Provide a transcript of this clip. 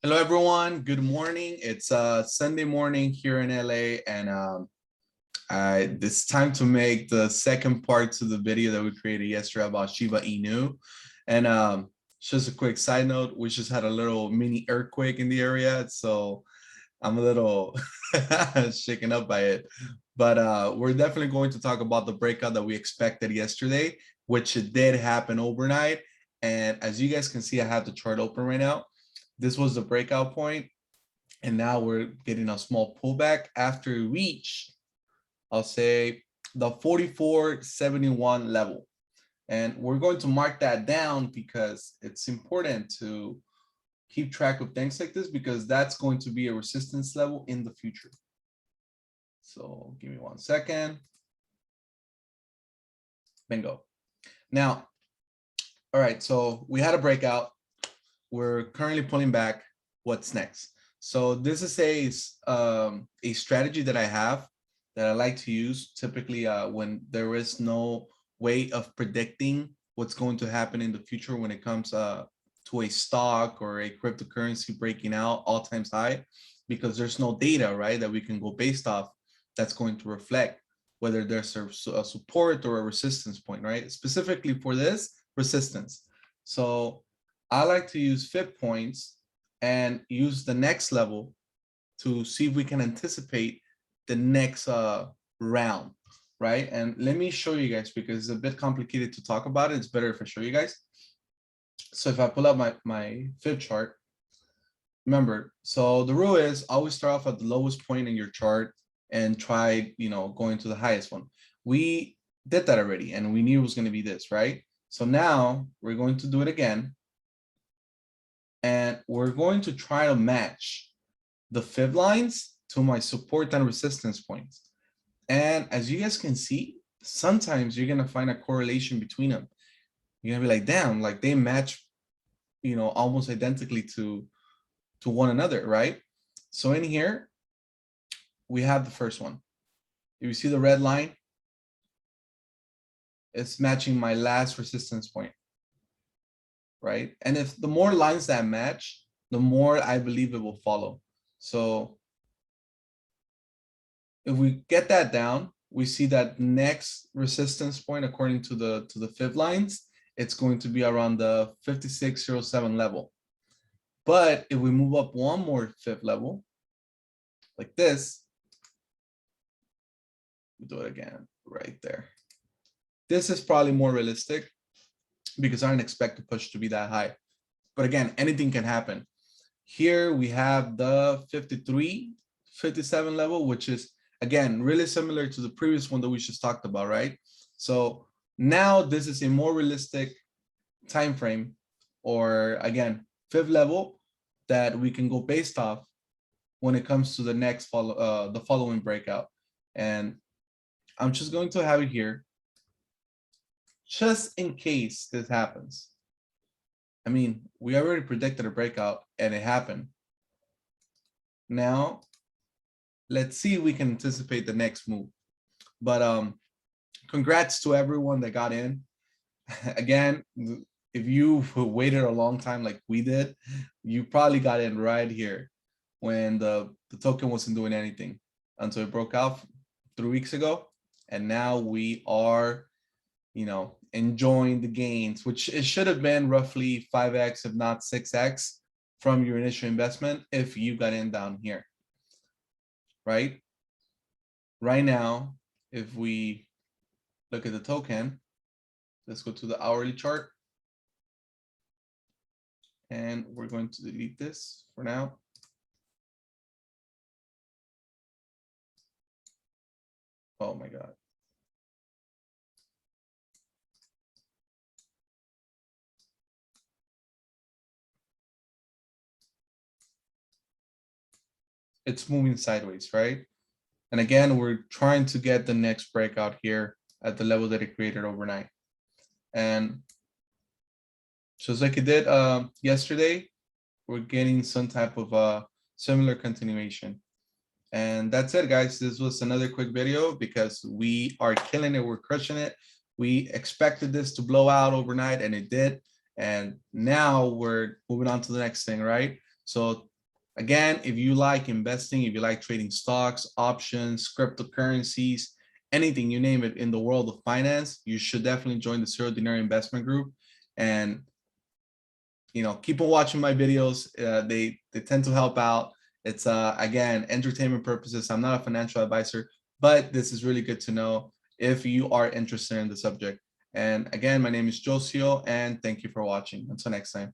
Hello, everyone. Good morning. It's Sunday morning here in LA, and it's time to make the second part to the video that we created yesterday about Shiba Inu. And just a quick side note, we just had a little mini earthquake in the area, so I'm a little shaken up by it. But we're definitely going to talk about the breakout that we expected yesterday, which it did happen overnight. And as you guys can see, I have the chart open right now. This was the breakout point, and now we're getting a small pullback after we reach, I'll say, the 44.71 level. And we're going to mark that down because it's important to keep track of things like this, because that's going to be a resistance level in the future. So give me 1 second. Bingo. Now, all right, so we had a breakout. We're currently pulling back. What's next? So this is a strategy that I have that I like to use typically when there is no way of predicting what's going to happen in the future when it comes to a stock or a cryptocurrency breaking out all-time high, because there's no data, right, that we can go based off that's going to reflect whether there's a support or a resistance point, right? Specifically for this, resistance. So I like to use FIB points and use the next level to see if we can anticipate the next round, right? And let me show you guys, because it's a bit complicated to talk about it. It's better if I show you guys. So if I pull up my FIB chart, remember, so the rule is always start off at the lowest point in your chart and try, going to the highest one. We did that already, and we knew it was going to be this, right? So now we're going to do it again. And we're going to try to match the fib lines to my support and resistance points. And as you guys can see, sometimes you're going to find a correlation between them. You're going to be like, damn, like they match, almost identically to one another, right? So in here, we have the first one. If you see the red line, it's matching my last resistance point, right? And if the more lines that match, the more I believe it will follow. So if we get that down, we see that next resistance point, according to the fib lines, it's going to be around the 56.07 level. But if we move up one more fib level, like this, we do it again right there. This is probably more realistic because I don't expect the push to be that high. But again, anything can happen. Here we have the 53.57 level, which is, again, really similar to the previous one that we just talked about, right? So now this is a more realistic time frame, or again, fib level that we can go based off when it comes to the next the following breakout. And I'm just going to have it here just in case this happens. I mean, we already predicted a breakout and it happened. Now, let's see if we can anticipate the next move. But congrats to everyone that got in. Again, if you waited a long time like we did, you probably got in right here when the token wasn't doing anything until it broke out 3 weeks ago. And now we are, enjoying the gains, which it should have been roughly 5x, if not 6x from your initial investment if you got in down here, right? Right now, if we look at the token, let's go to the hourly chart. And we're going to delete this for now. Oh my God. It's moving sideways, right? And again, we're trying to get the next breakout here at the level that it created overnight. And just like it did yesterday, we're getting some type of similar continuation. And that's it, guys. This was another quick video because we are killing it. We're crushing it. We expected this to blow out overnight, and it did. And now we're moving on to the next thing, right? So Again, if you like investing, if you like trading stocks, options, cryptocurrencies, anything, you name it in the world of finance, you should definitely join the Zero Dinar Investment Group. And keep on watching my videos. They tend to help out. It's again, entertainment purposes. I'm not a financial advisor, but this is really good to know if you are interested in the subject. And again, my name is Yoshio, and thank you for watching. Until next time.